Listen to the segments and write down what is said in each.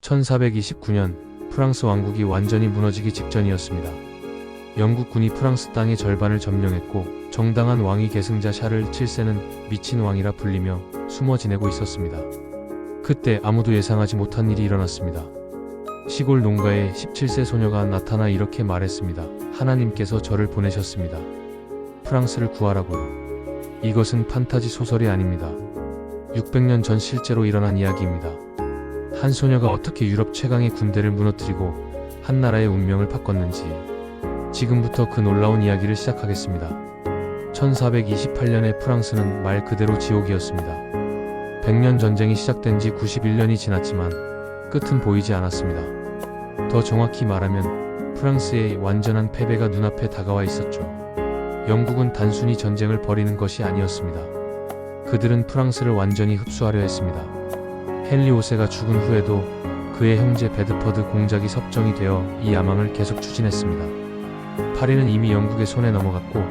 1429년 프랑스 왕국이 완전히 무너지기 직전이었습니다. 영국군이 프랑스 땅의 절반을 점령했고 정당한 왕위 계승자 샤를 7세는 미친 왕이라 불리며 숨어 지내고 있었습니다. 그때 아무도 예상하지 못한 일이 일어났습니다. 시골 농가에 17세 소녀가 나타나 이렇게 말했습니다. 하나님께서 저를 보내셨습니다. 프랑스를 구하라고요. 이것은 판타지 소설이 아닙니다. 600년 전 실제로 일어난 이야기입니다. 한 소녀가 어떻게 유럽 최강의 군대를 무너뜨리고 한 나라의 운명을 바꿨는지 지금부터 그 놀라운 이야기를 시작하겠습니다. 1428년의 프랑스는 말 그대로 지옥이었습니다. 100년 전쟁이 시작된 지 91년이 지났지만 끝은 보이지 않았습니다. 더 정확히 말하면 프랑스의 완전한 패배가 눈앞에 다가와 있었죠. 영국은 단순히 전쟁을 벌이는 것이 아니었습니다. 그들은 프랑스를 완전히 흡수하려 했습니다. 헨리 5세가 죽은 후에도 그의 형제 베드퍼드 공작이 섭정이 되어 이 야망을 계속 추진했습니다. 파리는 이미 영국의 손에 넘어갔고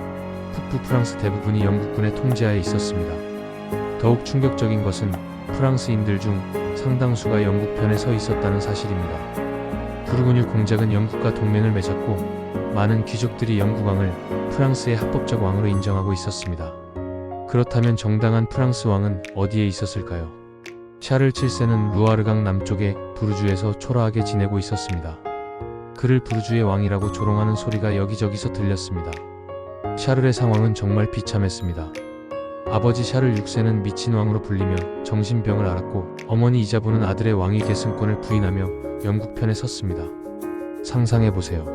북부 프랑스 대부분이 영국군의 통제하에 있었습니다. 더욱 충격적인 것은 프랑스인들 중 상당수가 영국 편에 서 있었다는 사실입니다. 부르고뉴 공작은 영국과 동맹을 맺었고 많은 귀족들이 영국왕을 프랑스의 합법적 왕으로 인정하고 있었습니다. 그렇다면 정당한 프랑스 왕은 어디에 있었을까요? 샤를 7세는 루아르강 남쪽의 부르주에서 초라하게 지내고 있었습니다. 그를 부르주의 왕이라고 조롱하는 소리가 여기저기서 들렸습니다. 샤를의 상황은 정말 비참했습니다. 아버지 샤를 6세는 미친 왕으로 불리며 정신병을 앓았고 어머니 이자보는 아들의 왕위 계승권을 부인하며 영국 편에 섰습니다. 상상해보세요.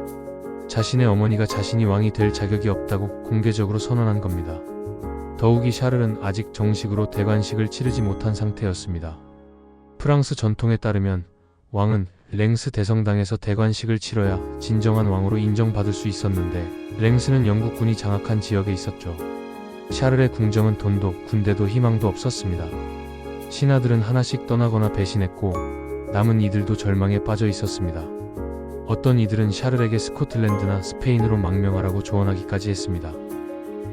자신의 어머니가 자신이 왕이 될 자격이 없다고 공개적으로 선언한 겁니다. 더욱이 샤를은 아직 정식으로 대관식을 치르지 못한 상태였습니다. 프랑스 전통에 따르면 왕은 랭스 대성당에서 대관식을 치러야 진정한 왕으로 인정받을 수 있었는데 랭스는 영국군이 장악한 지역에 있었죠. 샤를의 궁정은 돈도 군대도 희망도 없었습니다. 신하들은 하나씩 떠나거나 배신했고 남은 이들도 절망에 빠져 있었습니다. 어떤 이들은 샤를에게 스코틀랜드나 스페인으로 망명하라고 조언하기까지 했습니다.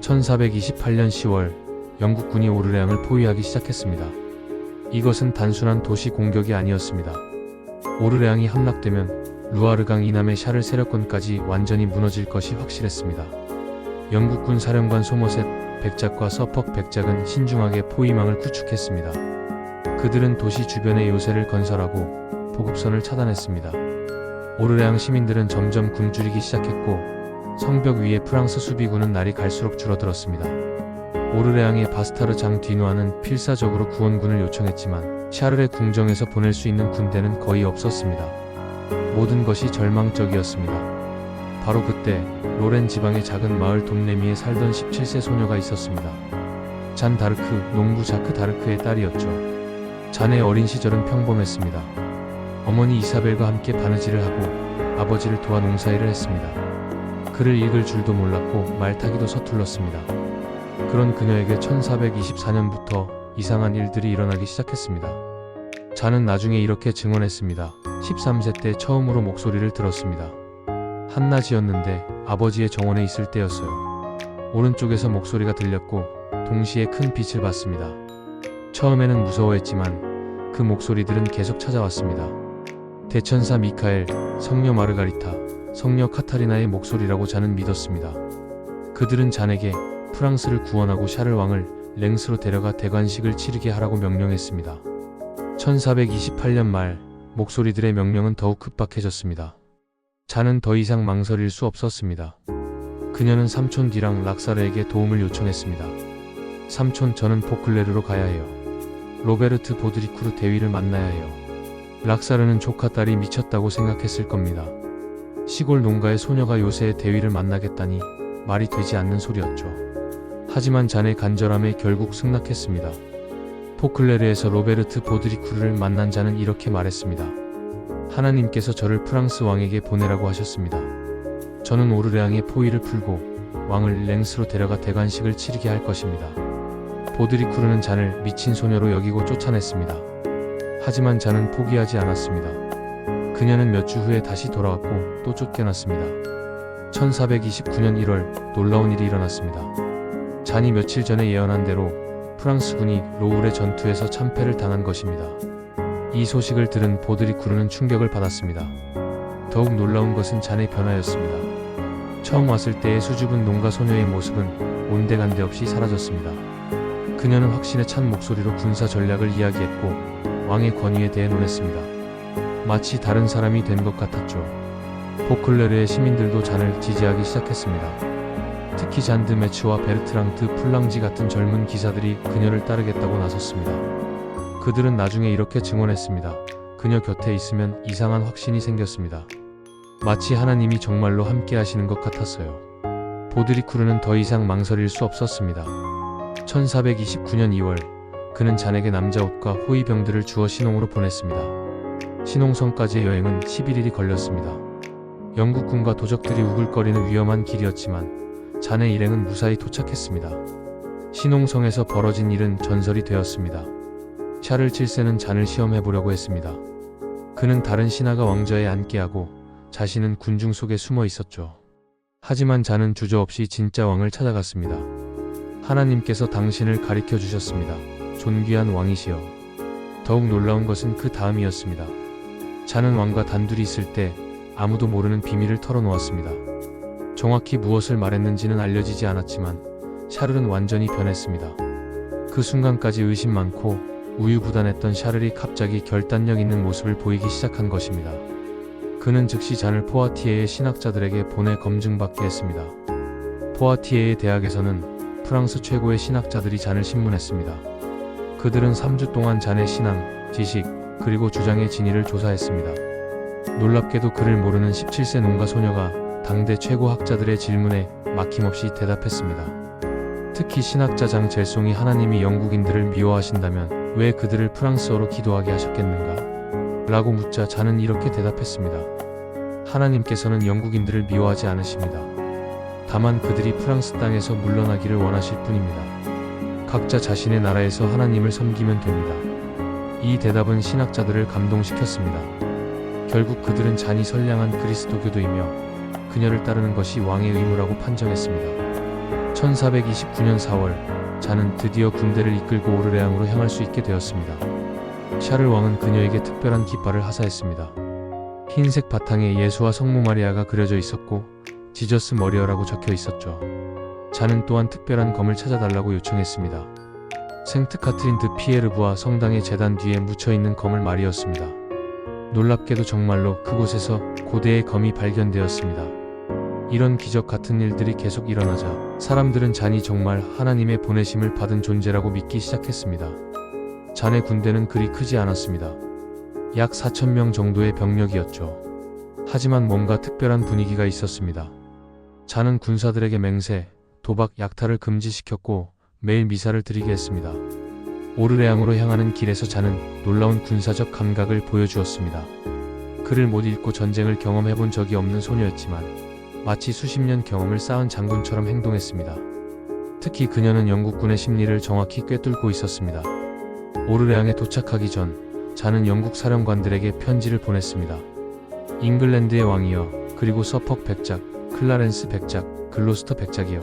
1428년 10월 영국군이 오르레앙을 포위하기 시작했습니다. 이것은 단순한 도시 공격이 아니었습니다. 오르레앙이 함락되면 루아르강 이남의 샤를 세력권까지 완전히 무너질 것이 확실했습니다. 영국군 사령관 소머셋 백작과 서퍽 백작은 신중하게 포위망을 구축했습니다. 그들은 도시 주변에 요새를 건설하고 보급선을 차단했습니다. 오르레앙 시민들은 점점 굶주리기 시작했고 성벽 위에 프랑스 수비군은 날이 갈수록 줄어들었습니다. 오르레앙의 바스타르 장 디누아는 필사적으로 구원군을 요청했지만 샤를의 궁정에서 보낼 수 있는 군대는 거의 없었습니다. 모든 것이 절망적이었습니다. 바로 그때 로렌 지방의 작은 마을 돔레미에 살던 17세 소녀가 있었습니다. 잔 다르크, 농부 자크 다르크의 딸이었죠. 잔의 어린 시절은 평범했습니다. 어머니 이사벨과 함께 바느질을 하고 아버지를 도와 농사일을 했습니다. 글을 읽을 줄도 몰랐고 말타기도 서툴렀습니다. 그런 그녀에게 1424년부터 이상한 일들이 일어나기 시작했습니다. 잔은 나중에 이렇게 증언했습니다. 13세 때 처음으로 목소리를 들었습니다. 한낮이었는데 아버지의 정원에 있을 때였어요. 오른쪽에서 목소리가 들렸고 동시에 큰 빛을 봤습니다. 처음에는 무서워했지만 그 목소리들은 계속 찾아왔습니다. 대천사 미카엘, 성녀 마르가리타, 성녀 카타리나의 목소리라고 잔은 믿었습니다. 그들은 잔에게 프랑스를 구원하고 샤를 왕을 랭스로 데려가 대관식을 치르게 하라고 명령했습니다. 1428년 말 목소리들의 명령은 더욱 급박해졌습니다. 잔은 더 이상 망설일 수 없었습니다. 그녀는 삼촌 디랑 락사르에게 도움을 요청했습니다. 삼촌, 저는 포클레르로 가야 해요. 로베르트 보드리쿠르 대위를 만나야 해요. 락사르는 조카 딸이 미쳤다고 생각했을 겁니다. 시골 농가의 소녀가 요새의 대위를 만나겠다니 말이 되지 않는 소리였죠. 하지만 잔의 간절함에 결국 승낙했습니다. 포클레르에서 로베르트 보드리쿠르를 만난 잔은 이렇게 말했습니다. 하나님께서 저를 프랑스 왕에게 보내라고 하셨습니다. 저는 오르레앙의 포위를 풀고 왕을 랭스로 데려가 대관식을 치르게 할 것입니다. 보드리쿠르는 잔을 미친 소녀로 여기고 쫓아냈습니다. 하지만 잔은 포기하지 않았습니다. 그녀는 몇 주 후에 다시 돌아왔고 또 쫓겨났습니다. 1429년 1월 놀라운 일이 일어났습니다. 잔이 며칠 전에 예언한 대로 프랑스군이 로울의 전투에서 참패를 당한 것입니다. 이 소식을 들은 보드리쿠르는 충격을 받았습니다. 더욱 놀라운 것은 잔의 변화였습니다. 처음 왔을 때의 수줍은 농가 소녀의 모습은 온데간데 없이 사라졌습니다. 그녀는 확신에 찬 목소리로 군사 전략을 이야기했고 왕의 권위에 대해 논했습니다. 마치 다른 사람이 된 것 같았죠. 보클레르의 시민들도 잔을 지지하기 시작했습니다. 특히 잔드 매츠와 베르트랑 드 플랑지 같은 젊은 기사들이 그녀를 따르겠다고 나섰습니다. 그들은 나중에 이렇게 증언했습니다. 그녀 곁에 있으면 이상한 확신이 생겼습니다. 마치 하나님이 정말로 함께 하시는 것 같았어요. 보드리쿠르는 더 이상 망설일 수 없었습니다. 1429년 2월, 그는 잔에게 남자 옷과 호위병들을 주어 신홍으로 보냈습니다. 신홍성까지의 여행은 11일이 걸렸습니다. 영국군과 도적들이 우글거리는 위험한 길이었지만 잔의 일행은 무사히 도착했습니다. 신홍성에서 벌어진 일은 전설이 되었습니다. 샤를 7세는 잔을 시험해보려고 했습니다. 그는 다른 신하가 왕좌에 앉게 하고 자신은 군중 속에 숨어 있었죠. 하지만 잔은 주저없이 진짜 왕을 찾아갔습니다. 하나님께서 당신을 가리켜 주셨습니다. 존귀한 왕이시여. 더욱 놀라운 것은 그 다음이었습니다. 잔은 왕과 단둘이 있을 때 아무도 모르는 비밀을 털어놓았습니다. 정확히 무엇을 말했는지는 알려지지 않았지만 샤를은 완전히 변했습니다. 그 순간까지 의심 많고 우유부단했던 샤를이 갑자기 결단력 있는 모습을 보이기 시작한 것입니다. 그는 즉시 잔을 포아티에의 신학자들에게 보내 검증받게 했습니다. 포아티에의 대학에서는 프랑스 최고의 신학자들이 잔을 신문했습니다. 그들은 3주 동안 잔의 신앙, 지식, 그리고 주장의 진위를 조사했습니다. 놀랍게도 그를 모르는 17세 농가 소녀가 당대 최고 학자들의 질문에 막힘없이 대답했습니다. 특히 신학자 장 젤송이 하나님이 영국인들을 미워하신다면 왜 그들을 프랑스어로 기도하게 하셨겠는가? 라고 묻자 잔은 이렇게 대답했습니다. 하나님께서는 영국인들을 미워하지 않으십니다. 다만 그들이 프랑스 땅에서 물러나기를 원하실 뿐입니다. 각자 자신의 나라에서 하나님을 섬기면 됩니다. 이 대답은 신학자들을 감동시켰습니다. 결국 그들은 잔이 선량한 그리스도교도이며 그녀를 따르는 것이 왕의 의무라고 판정했습니다. 1429년 4월, 잔은 드디어 군대를 이끌고 오르레앙으로 향할 수 있게 되었습니다. 샤를 왕은 그녀에게 특별한 깃발을 하사했습니다. 흰색 바탕에 예수와 성모 마리아가 그려져 있었고 지저스 머리어라고 적혀 있었죠. 잔은 또한 특별한 검을 찾아달라고 요청했습니다. 생트 카트린 드 피에르부와 성당의 제단 뒤에 묻혀있는 검을 말이었습니다. 놀랍게도 정말로 그곳에서 고대의 검이 발견되었습니다. 이런 기적 같은 일들이 계속 일어나자 사람들은 잔이 정말 하나님의 보내심을 받은 존재라고 믿기 시작했습니다. 잔의 군대는 그리 크지 않았습니다. 약 4,000명 정도의 병력이었죠. 하지만 뭔가 특별한 분위기가 있었습니다. 잔은 군사들에게 맹세, 도박, 약탈을 금지시켰고 매일 미사를 드리게 했습니다. 오르레앙으로 향하는 길에서 잔은 놀라운 군사적 감각을 보여주었습니다. 글을 못 읽고 전쟁을 경험해본 적이 없는 소녀였지만 마치 수십 년 경험을 쌓은 장군처럼 행동했습니다. 특히 그녀는 영국군의 심리를 정확히 꿰뚫고 있었습니다. 오르레앙에 도착하기 전 잔은 영국 사령관들에게 편지를 보냈습니다. 잉글랜드의 왕이여, 그리고 서퍽 백작, 클라렌스 백작, 글로스터 백작이여.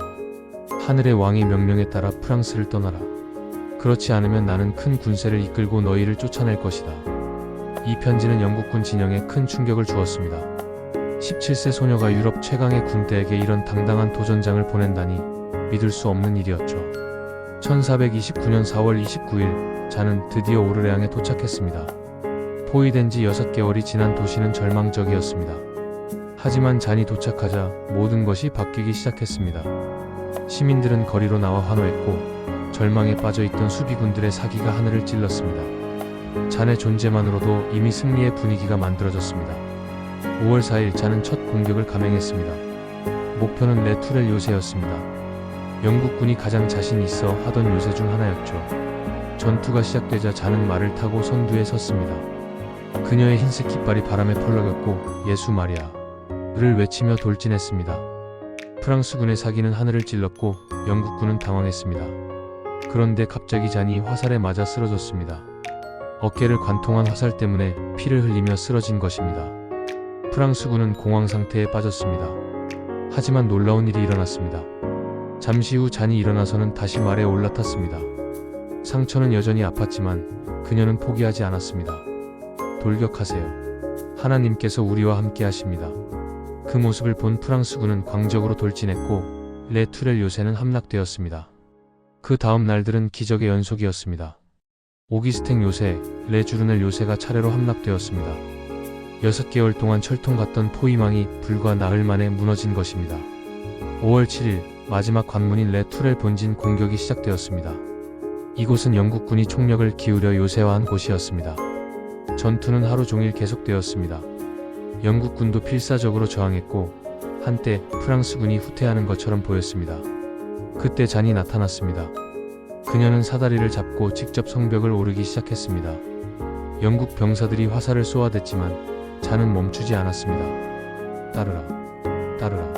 하늘의 왕의 명령에 따라 프랑스를 떠나라. 그렇지 않으면 나는 큰 군세를 이끌고 너희를 쫓아낼 것이다. 이 편지는 영국군 진영에 큰 충격을 주었습니다. 17세 소녀가 유럽 최강의 군대에게 이런 당당한 도전장을 보낸다니 믿을 수 없는 일이었죠. 1429년 4월 29일, 잔은 드디어 오르레앙에 도착했습니다. 포위된 지 6개월이 지난 도시는 절망적이었습니다. 하지만 잔이 도착하자 모든 것이 바뀌기 시작했습니다. 시민들은 거리로 나와 환호했고 절망에 빠져있던 수비군들의 사기가 하늘을 찔렀습니다. 잔의 존재만으로도 이미 승리의 분위기가 만들어졌습니다. 5월 4일 잔은 첫 공격을 감행했습니다. 목표는 레투렐 요새였습니다. 영국군이 가장 자신 있어 하던 요새 중 하나였죠. 전투가 시작되자 잔은 말을 타고 선두에 섰습니다. 그녀의 흰색 깃발이 바람에 펄럭였고 예수 마리아를 외치며 돌진했습니다. 프랑스군의 사기는 하늘을 찔렀고 영국군은 당황했습니다. 그런데 갑자기 잔이 화살에 맞아 쓰러졌습니다. 어깨를 관통한 화살 때문에 피를 흘리며 쓰러진 것입니다. 프랑스군은 공황 상태에 빠졌습니다. 하지만 놀라운 일이 일어났습니다. 잠시 후 잔이 일어나서는 다시 말에 올라탔습니다. 상처는 여전히 아팠지만 그녀는 포기하지 않았습니다. 돌격하세요. 하나님께서 우리와 함께 하십니다. 그 모습을 본 프랑스군은 광적으로 돌진했고 레 투렐 요새는 함락되었습니다. 그 다음 날들은 기적의 연속이었습니다. 오기스탱 요새, 레 주르넬 요새가 차례로 함락되었습니다. 6개월 동안 철통 같던 포위망이 불과 나흘 만에 무너진 것입니다. 5월 7일 마지막 관문인 레 투렐 본진 공격이 시작되었습니다. 이곳은 영국군이 총력을 기울여 요새화한 곳이었습니다. 전투는 하루 종일 계속되었습니다. 영국군도 필사적으로 저항했고 한때 프랑스군이 후퇴하는 것처럼 보였습니다. 그때 잔이 나타났습니다. 그녀는 사다리를 잡고 직접 성벽을 오르기 시작했습니다. 영국 병사들이 화살을 쏘아댔지만 잔은 멈추지 않았습니다. 따르라, 따르라.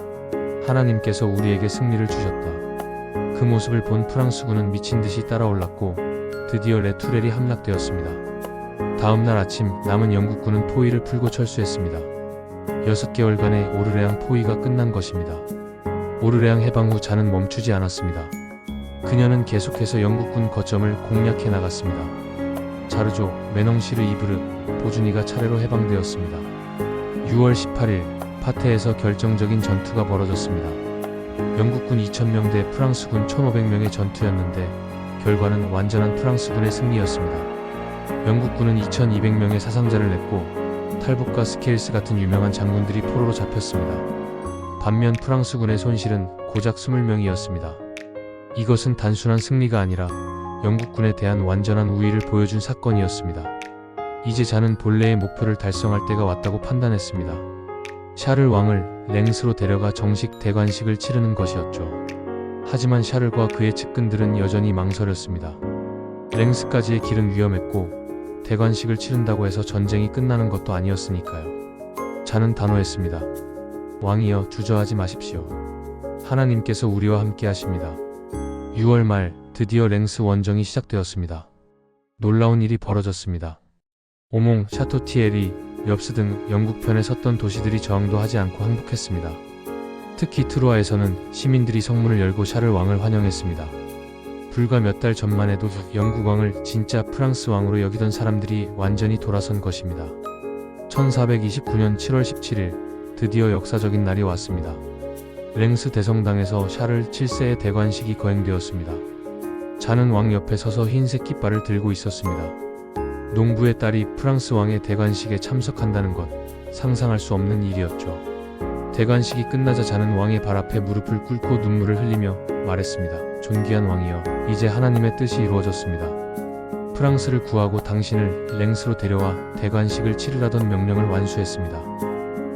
하나님께서 우리에게 승리를 주셨다. 그 모습을 본 프랑스군은 미친 듯이 따라올랐고 드디어 레 투렐이 함락되었습니다. 다음 날 아침 남은 영국군은 포위를 풀고 철수했습니다. 6개월간의 오르레앙 포위가 끝난 것입니다. 오르레앙 해방 후 잔은 멈추지 않았습니다. 그녀는 계속해서 영국군 거점을 공략해 나갔습니다. 자르조, 메농시르 이브르, 보주니가 차례로 해방되었습니다. 6월 18일 파테에서 결정적인 전투가 벌어졌습니다. 영국군 2000명 대 프랑스군 1500명의 전투였는데 결과는 완전한 프랑스군의 승리였습니다. 영국군은 2200명의 사상자를 냈고 탈북과 스케일스 같은 유명한 장군들이 포로로 잡혔습니다. 반면 프랑스군의 손실은 고작 20명이었습니다. 이것은 단순한 승리가 아니라 영국군에 대한 완전한 우위를 보여준 사건이었습니다. 이제 잔은 본래의 목표를 달성할 때가 왔다고 판단했습니다. 샤를 왕을 랭스로 데려가 정식 대관식을 치르는 것이었죠. 하지만 샤를과 그의 측근들은 여전히 망설였습니다. 랭스까지의 길은 위험했고 대관식을 치른다고 해서 전쟁이 끝나는 것도 아니었으니까요. 잔은 단호했습니다. 왕이여, 주저하지 마십시오. 하나님께서 우리와 함께 하십니다. 6월 말 드디어 랭스 원정이 시작되었습니다. 놀라운 일이 벌어졌습니다. 오몽, 샤토티에리, 엽스 등 영국편에 섰던 도시들이 저항도 하지 않고 항복했습니다. 특히 트루아에서는 시민들이 성문을 열고 샤를 왕을 환영했습니다. 불과 몇 달 전만 해도 영국 왕을 진짜 프랑스 왕으로 여기던 사람들이 완전히 돌아선 것입니다. 1429년 7월 17일 드디어 역사적인 날이 왔습니다. 랭스 대성당에서 샤를 7세의 대관식이 거행되었습니다. 잔은 왕 옆에 서서 흰색 깃발을 들고 있었습니다. 농부의 딸이 프랑스 왕의 대관식에 참석한다는 것, 상상할 수 없는 일이었죠. 대관식이 끝나자 잔은 왕의 발 앞에 무릎을 꿇고 눈물을 흘리며 말했습니다. 존귀한 왕이여, 이제 하나님의 뜻이 이루어졌습니다. 프랑스를 구하고 당신을 랭스로 데려와 대관식을 치르라던 명령을 완수했습니다.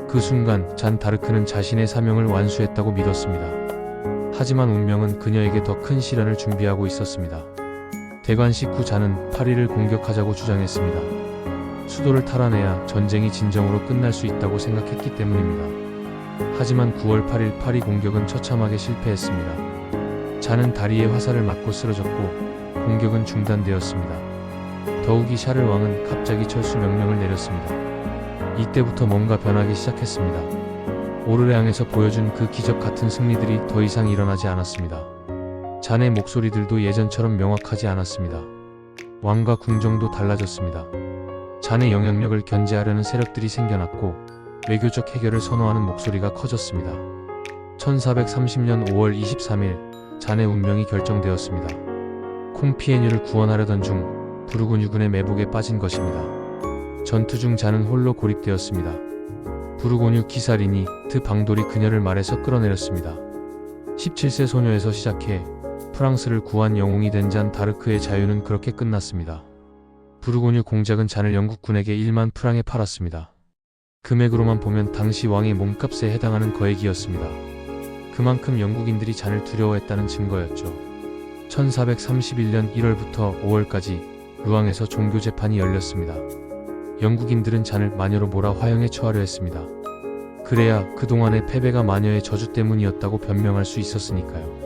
그 순간 잔 다르크는 자신의 사명을 완수했다고 믿었습니다. 하지만 운명은 그녀에게 더 큰 시련을 준비하고 있었습니다. 대관식 후 잔은 파리를 공격하자고 주장했습니다. 수도를 탈환해야 전쟁이 진정으로 끝날 수 있다고 생각했기 때문입니다. 하지만 9월 8일 파리 공격은 처참하게 실패했습니다. 잔은 다리에 화살을 맞고 쓰러졌고 공격은 중단되었습니다. 더욱이 샤를 왕은 갑자기 철수 명령을 내렸습니다. 이때부터 뭔가 변하기 시작했습니다. 오르레앙에서 보여준 그 기적 같은 승리들이 더 이상 일어나지 않았습니다. 잔의 목소리들도 예전처럼 명확하지 않았습니다. 왕과 궁정도 달라졌습니다. 잔의 영향력을 견제하려는 세력들이 생겨났고 외교적 해결을 선호하는 목소리가 커졌습니다. 1430년 5월 23일 잔의 운명이 결정되었습니다. 콩피에뉴를 구원하려던 중 부르고뉴군의 매복에 빠진 것입니다. 전투 중 잔은 홀로 고립되었습니다. 부르고뉴 기사리니 드 방돌이 그녀를 말에서 끌어내렸습니다. 17세 소녀에서 시작해 프랑스를 구한 영웅이 된 잔 다르크의 자유는 그렇게 끝났습니다. 부르고뉴 공작은 잔을 영국군에게 1만 프랑에 팔았습니다. 금액으로만 보면 당시 왕의 몸값에 해당하는 거액이었습니다. 그만큼 영국인들이 잔을 두려워했다는 증거였죠. 1431년 1월부터 5월까지 루앙에서 종교 재판이 열렸습니다. 영국인들은 잔을 마녀로 몰아 화형에 처하려 했습니다. 그래야 그동안의 패배가 마녀의 저주 때문이었다고 변명할 수 있었으니까요.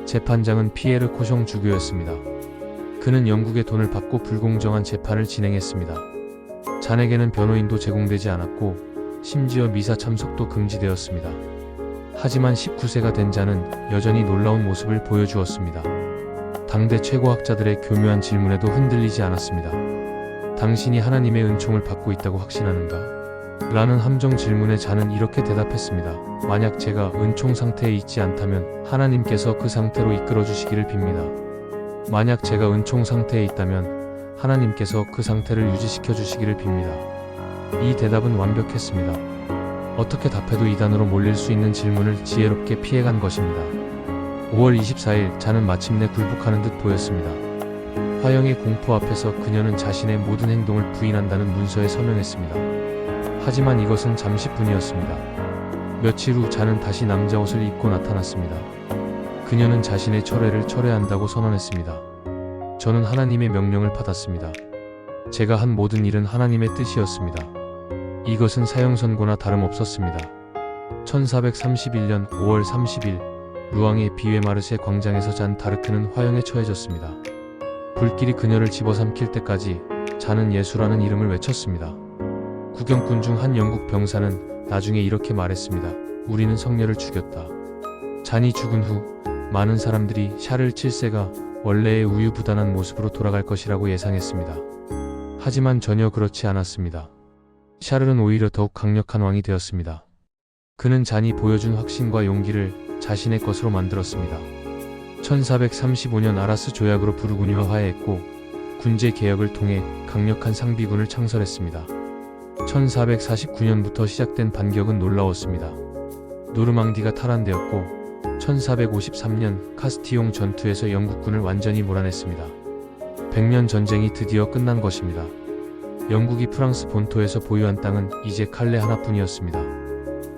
재판장은 피에르 코숑 주교였습니다. 그는 영국의 돈을 받고 불공정한 재판을 진행했습니다. 잔에게는 변호인도 제공되지 않았고 심지어 미사 참석도 금지되었습니다. 하지만 19세가 된 잔은 여전히 놀라운 모습을 보여주었습니다. 당대 최고학자들의 교묘한 질문에도 흔들리지 않았습니다. 당신이 하나님의 은총을 받고 있다고 확신하는가? 라는 함정 질문에 잔은 이렇게 대답했습니다. 만약 제가 은총 상태에 있지 않다면 하나님께서 그 상태로 이끌어 주시기를 빕니다. 만약 제가 은총 상태에 있다면 하나님께서 그 상태를 유지시켜 주시기를 빕니다. 이 대답은 완벽했습니다. 어떻게 답해도 이단으로 몰릴 수 있는 질문을 지혜롭게 피해간 것입니다. 5월 24일 잔은 마침내 굴복하는 듯 보였습니다. 화형의 공포 앞에서 그녀는 자신의 모든 행동을 부인한다는 문서에 서명했습니다. 하지만 이것은 잠시뿐이었습니다. 며칠 후 잔은 다시 남자 옷을 입고 나타났습니다. 그녀는 자신의 철회를 철회한다고 선언했습니다. 저는 하나님의 명령을 받았습니다. 제가 한 모든 일은 하나님의 뜻이었습니다. 이것은 사형 선고나 다름없었습니다. 1431년 5월 30일 루앙의 비웨마르쉐 광장에서 잔 다르크는 화형에 처해졌습니다. 불길이 그녀를 집어삼킬 때까지 잔은 예수라는 이름을 외쳤습니다. 구경꾼 중 한 영국 병사는 나중에 이렇게 말했습니다. 우리는 성녀를 죽였다. 잔이 죽은 후 많은 사람들이 샤를 7세가 원래의 우유부단한 모습으로 돌아갈 것이라고 예상했습니다. 하지만 전혀 그렇지 않았습니다. 샤를은 오히려 더욱 강력한 왕이 되었습니다. 그는 잔이 보여준 확신과 용기를 자신의 것으로 만들었습니다. 1435년 아라스 조약으로 부르고뉴와 화해했고 군제 개혁을 통해 강력한 상비군을 창설했습니다. 1449년부터 시작된 반격은 놀라웠습니다. 노르망디가 탈환되었고 1453년 카스티용 전투에서 영국군을 완전히 몰아냈습니다. 100년 전쟁이 드디어 끝난 것입니다. 영국이 프랑스 본토에서 보유한 땅은 이제 칼레 하나뿐이었습니다.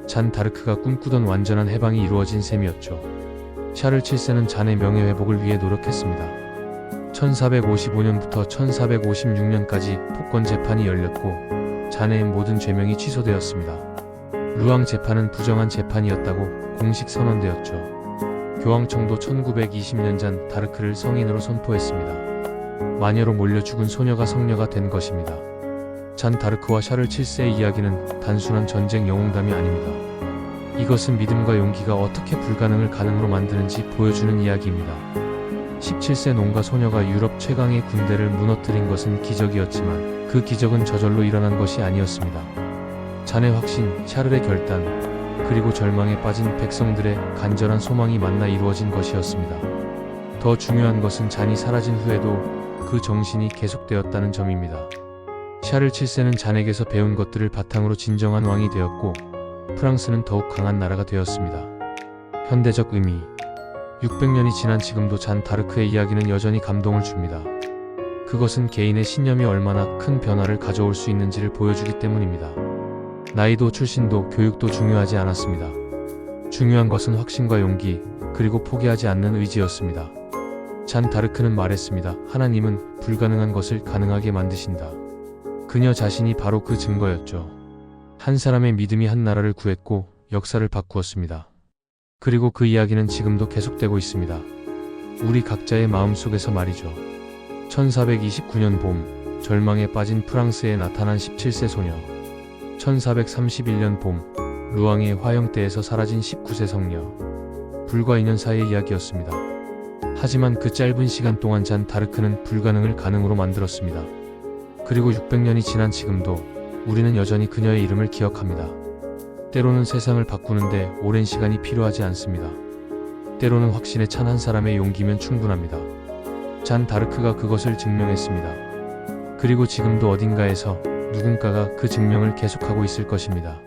잔 다르크가 꿈꾸던 완전한 해방이 이루어진 셈이었죠. 샤를 7세는 잔의 명예회복을 위해 노력했습니다. 1455년부터 1456년까지 폭권 재판이 열렸고 잔의 모든 죄명이 취소되었습니다. 루앙 재판은 부정한 재판이었다고 공식 선언되었죠. 교황청도 1920년 잔 다르크를 성인으로 선포했습니다. 마녀로 몰려 죽은 소녀가 성녀가 된 것입니다. 잔 다르크와 샤를 7세의 이야기는 단순한 전쟁 영웅담이 아닙니다. 이것은 믿음과 용기가 어떻게 불가능을 가능으로 만드는지 보여주는 이야기입니다. 17세 농가 소녀가 유럽 최강의 군대를 무너뜨린 것은 기적이었지만 그 기적은 저절로 일어난 것이 아니었습니다. 잔의 확신, 샤를의 결단, 그리고 절망에 빠진 백성들의 간절한 소망이 만나 이루어진 것이었습니다. 더 중요한 것은 잔이 사라진 후에도 그 정신이 계속되었다는 점입니다. 샤를 7세는 잔에게서 배운 것들을 바탕으로 진정한 왕이 되었고 프랑스는 더욱 강한 나라가 되었습니다. 현대적 의미 600년이 지난 지금도 잔 다르크의 이야기는 여전히 감동을 줍니다. 그것은 개인의 신념이 얼마나 큰 변화를 가져올 수 있는지를 보여주기 때문입니다. 나이도 출신도 교육도 중요하지 않았습니다. 중요한 것은 확신과 용기, 그리고 포기하지 않는 의지였습니다. 잔 다르크는 말했습니다. 하나님은 불가능한 것을 가능하게 만드신다. 그녀 자신이 바로 그 증거였죠. 한 사람의 믿음이 한 나라를 구했고 역사를 바꾸었습니다. 그리고 그 이야기는 지금도 계속되고 있습니다. 우리 각자의 마음속에서 말이죠. 1429년 봄, 절망에 빠진 프랑스에 나타난 17세 소녀. 1431년 봄, 루앙의 화형대에서 사라진 19세 성녀. 불과 2년 사이의 이야기였습니다. 하지만 그 짧은 시간 동안 잔 다르크는 불가능을 가능으로 만들었습니다. 그리고 600년이 지난 지금도 우리는 여전히 그녀의 이름을 기억합니다. 때로는 세상을 바꾸는데 오랜 시간이 필요하지 않습니다. 때로는 확신에 찬 한 사람의 용기면 충분합니다. 잔 다르크가 그것을 증명했습니다. 그리고 지금도 어딘가에서 누군가가 그 증명을 계속하고 있을 것입니다.